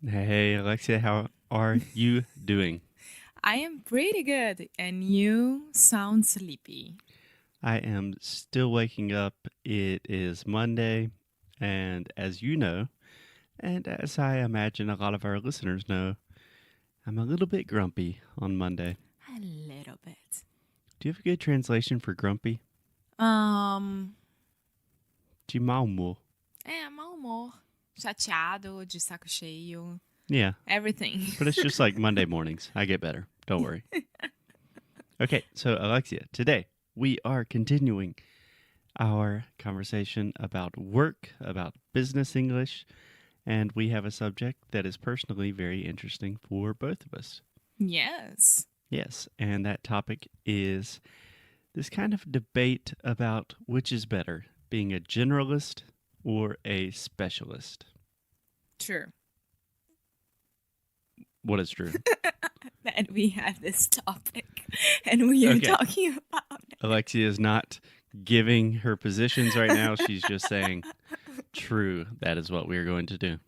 Hey, Alexia, how are you doing? I am pretty good, and you sound sleepy. I am still waking up. It is Monday, and as you know, and as I imagine a lot of our listeners know, I'm a little bit grumpy on Monday. A little bit. Do you have a good translation for grumpy? Um, De mau humor. mau humor. Chateado, de saco cheio. Yeah, Everything. but it's just like Monday mornings. I get better. Don't worry. Okay, so Alexia, today we are continuing our conversation about work, about business English, and we have a subject that is personally very interesting for both of us. Yes. Yes, and that topic is this kind of debate about which is better, being a generalist or a specialist. True. What is true? That we have this topic, and we are Okay. talking about it. Alexia is not giving her positions right now. She's just saying, true, that is what we are going to do.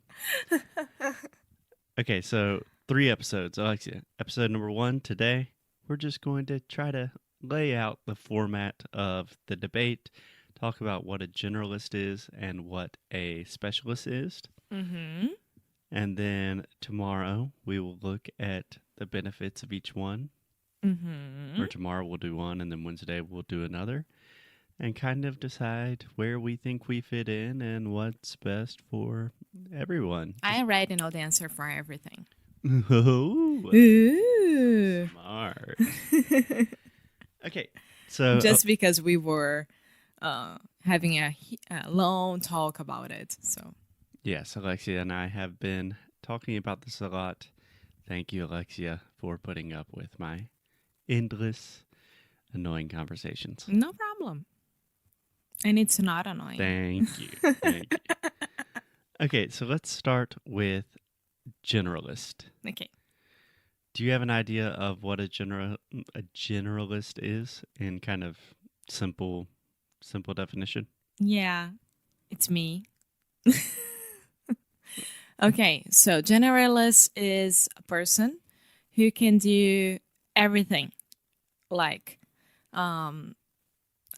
Okay, so 3 episodes. Alexia, episode number 1 today, we're just going to try to lay out the format of the debate, talk about what a generalist is and what a specialist is. Mm-hmm. And then tomorrow we will look at the benefits of each one. Mm-hmm. Or tomorrow we'll do one, and then Wednesday we'll do another. And kind of decide where we think we fit in and what's best for everyone. I already know the answer for everything. Oh, Ooh. smart. Okay, so Just because we were having a long talk about it. So yes, Alexia and I have been talking about this a lot. Thank you, Alexia, for putting up with my endless, annoying conversations. no problem. And it's not annoying. Thank you. Thank you. Okay, so let's start with generalist. Okay. Do you have an idea of what a generalist is in kind of simple definition? Yeah, it's me. Okay, so generalist is a person who can do everything. Like, I'm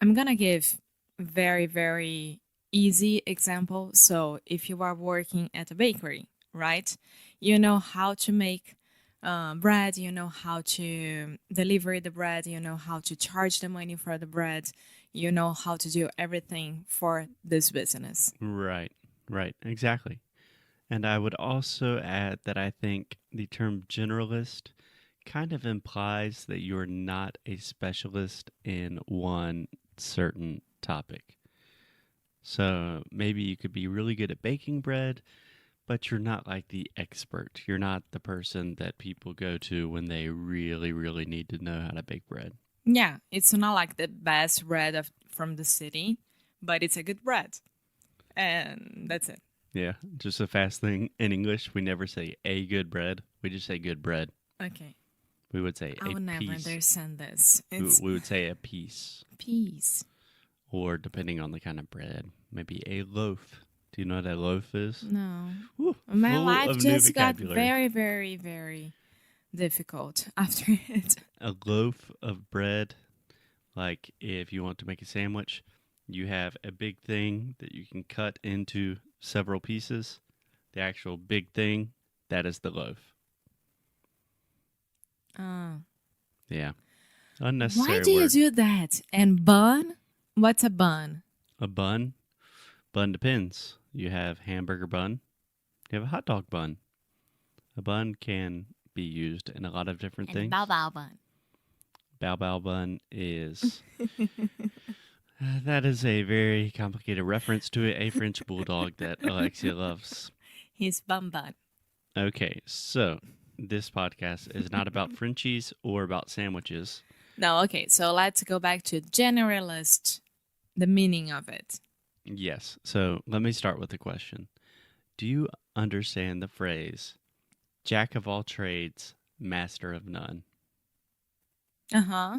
gonna give very, very easy example. So if you are working at a bakery, right? You know how to make bread, you know how to deliver the bread, you know how to charge the money for the bread, you know how to do everything for this business. Right, exactly. And I would also add that I think the term generalist kind of implies that you're not a specialist in one certain topic. So maybe you could be really good at baking bread, but you're not like the expert. You're not the person that people go to when they really, really need to know how to bake bread. Yeah, it's not like the best bread from the city, but it's a good bread. And that's it. Yeah, just a fast thing. In English, we never say a good bread. We just say good bread. Okay. We would say I a will never piece. understand this. We It's would say a piece. peace. Or depending on the kind of bread, maybe a loaf. Do you know what a loaf is? No. Woo, My full life of new just got vocabulary. very, very, very difficult after it. A loaf of bread, like if you want to make a sandwich, you have a big thing that you can cut into several pieces. The actual big thing, that is the loaf. Yeah. Unnecessary Why do you word. do that? And bun? What's a bun? A bun? Bun depends. You have hamburger bun. You have a hot dog bun. A bun can be used in a lot of different things. Bao bao bun. Bao bao bun is... that is a very complicated reference to a French bulldog that Alexia loves. He's bun bun. Okay, so this podcast is not about Frenchies or about sandwiches. No, okay, so let's go back to generalist, the meaning of it. Yes, so let me start with a question. Do you understand the phrase, jack of all trades, master of none? Uh-huh.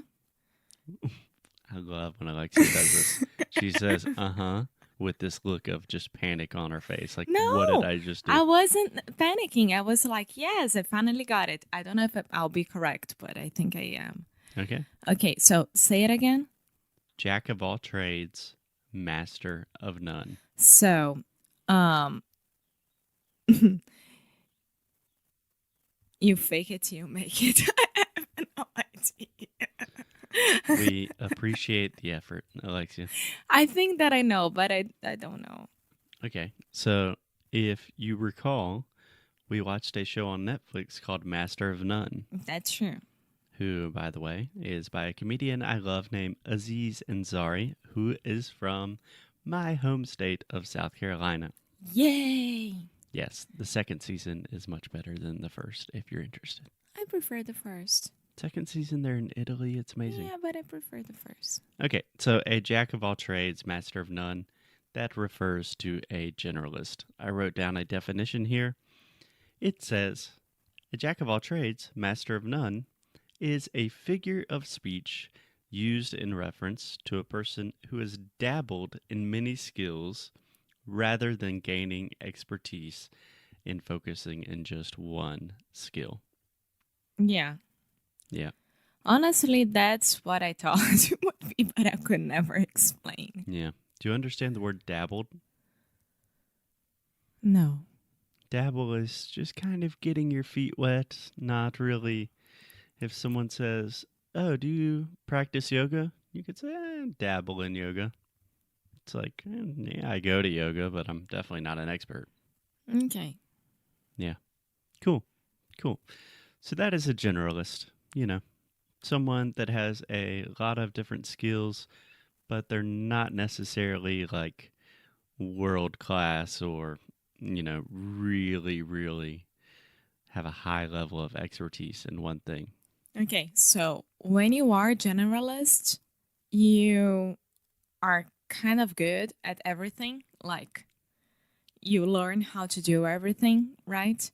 I love when Alexia does this. She says, uh-huh, with this look of just panic on her face. Like, what did No, I just do? I wasn't panicking. I was like, yes, I finally got it. I don't know if I'll be correct, but I think I am. Okay. Okay, so say it again. Jack of all trades, master of none. So, um, you fake it till you make it. I have no idea. We appreciate the effort, Alexia. I think that I know, but I don't know. Okay. So, if you recall, we watched a show on Netflix called Master of None, That's true. who, by the way, is by a comedian I love named Aziz Ansari, who is from my home state of South Carolina. Yay! Yes, the second season is much better than the first, if you're interested. I prefer the first. Second season, they're in Italy. It's amazing. Yeah, but I prefer the first. Okay, so a jack of all trades, master of none, that refers to a generalist. I wrote down a definition here. It says, a jack of all trades, master of none, is a figure of speech used in reference to a person who has dabbled in many skills rather than gaining expertise in focusing in just one skill. Yeah. Yeah. Honestly, that's what I thought it would be, but I could never explain. Yeah. Do you understand the word dabbled? No. Dabble is just kind of getting your feet wet, not really. If someone says, oh, do you practice yoga? You could say, dabble in yoga. It's like, yeah, I go to yoga, but I'm definitely not an expert. Okay. Yeah. Cool. So that is a generalist, someone that has a lot of different skills, but they're not necessarily like world class or, really, really have a high level of expertise in one thing. Okay, so when you are a generalist, you are kind of good at everything. Like, you learn how to do everything, right?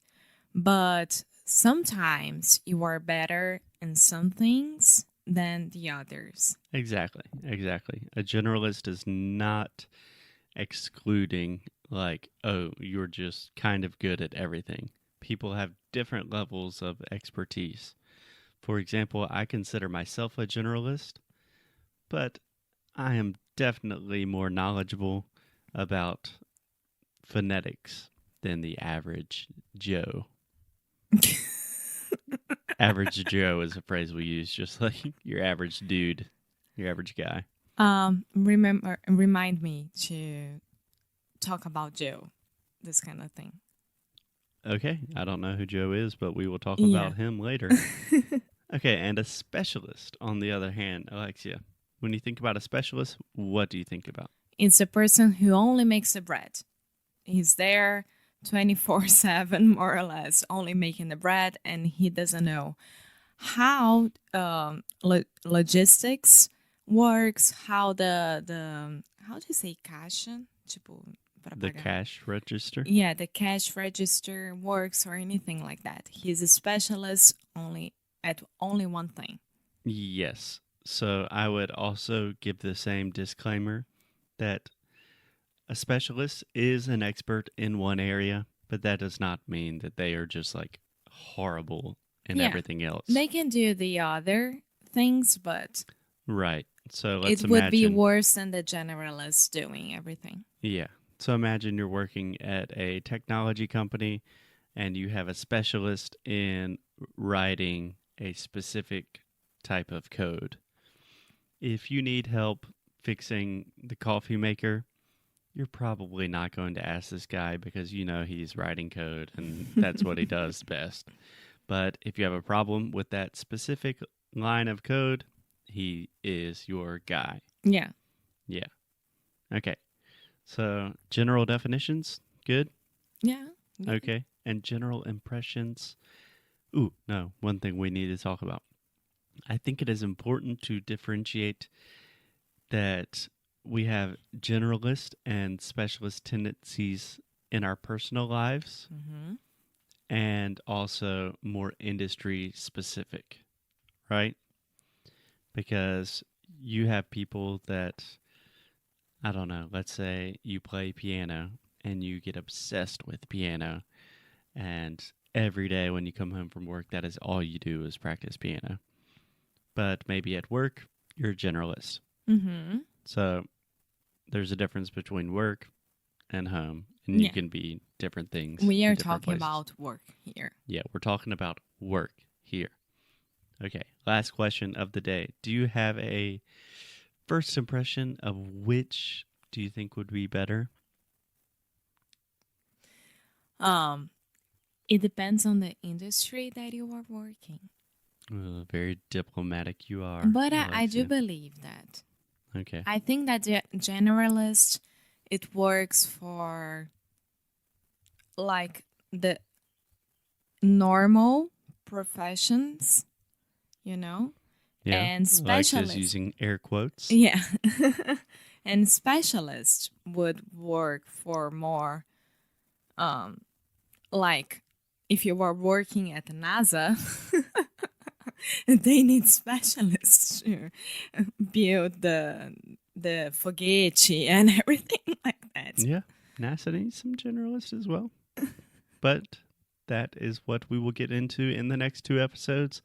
But sometimes you are better in some things than the others. Exactly. A generalist is not excluding like, oh, you're just kind of good at everything. People have different levels of expertise. For example, I consider myself a generalist, but I am definitely more knowledgeable about phonetics than the average Joe. Average Joe is a phrase we use, just like your average dude, your average guy. Remind me to talk about Joe, this kind of thing. Okay, I don't know who Joe is, but we will talk Yeah. about him later. Okay, and a specialist, on the other hand, Alexia, when you think about a specialist, what do you think about? It's a person who only makes the bread. He's there 24/7, more or less, only making the bread, and he doesn't know how logistics works, how how do you say caixa? Tipo, para The pagar. cash register? Yeah, the cash register works or anything like that. He's a specialist at only one thing. Yes. So I would also give the same disclaimer that a specialist is an expert in one area, but that does not mean that they are just like horrible in Yeah. everything else. They can do the other things, but Right. So let's it would be imagine. worse than the generalist doing everything. Yeah. So imagine you're working at a technology company and you have a specialist in writing a specific type of code. If you need help fixing the coffee maker, you're probably not going to ask this guy because he's writing code and that's what he does best. But if you have a problem with that specific line of code, he is your guy. Yeah. Yeah. Okay. So general definitions, good? Yeah. Okay. And general impressions. Ooh, no, one thing we need to talk about. I think it is important to differentiate that we have generalist and specialist tendencies in our personal lives Mm-hmm. and also more industry specific, right? Because you have people that I don't know, let's say you play piano and you get obsessed with piano, and every day when you come home from work, that is all you do is practice piano. But maybe at work, you're a generalist. Mm-hmm. So there's a difference between work and home, and you Yeah. can be different things. We in are different talking places. about work here. Yeah, we're talking about work here. Okay, last question of the day. Do you have a first impression of which do you think would be better? It depends on the industry that you are working. Very diplomatic you are. But I do Alexia. believe that. Okay. I think that generalist, it works for like the normal professions, you know, Yeah. and Alexia's specialists. using air quotes. Yeah. And specialists would work for more, like if you are working at NASA, they need specialists to build the foguete and everything like that. Yeah. NASA needs some generalists as well. But that is what we will get into in the next 2 episodes.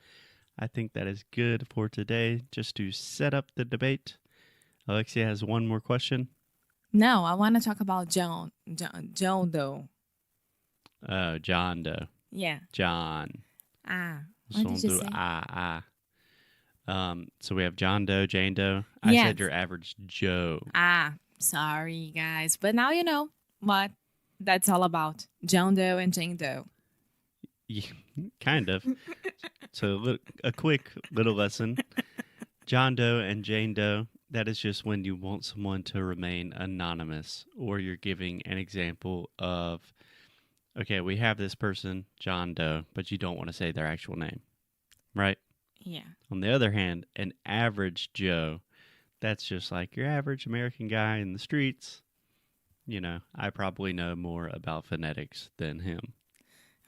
I think that is good for today, just to set up the debate. Alexia has one more question. No, I want to talk about John Doe. Oh, John Doe. Yeah. John. What did you say? So we have John Doe, Jane Doe. I Yes. said your average Joe. Sorry guys, but now you know what that's all about. John Doe and Jane Doe. Yeah, kind of. So a quick little lesson. John Doe and Jane Doe, that is just when you want someone to remain anonymous, or you're giving an example of, okay, we have this person, John Doe, but you don't want to say their actual name, right? Yeah. On the other hand, an average Joe, that's just like your average American guy in the streets. You know, I probably know more about phonetics than him.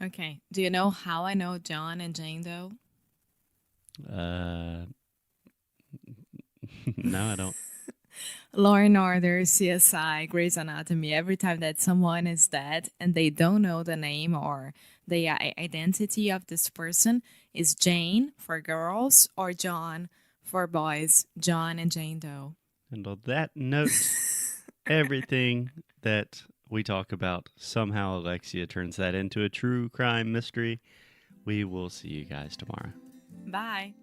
Okay. Do you know how I know John and Jane Doe? No, I don't. Law and Order, CSI, Grey's Anatomy. Every time that someone is dead and they don't know the name or the identity of this person, is Jane for girls or John for boys. John and Jane Doe. And on that note, everything that we talk about, somehow Alexia turns that into a true crime mystery. We will see you guys tomorrow. Bye.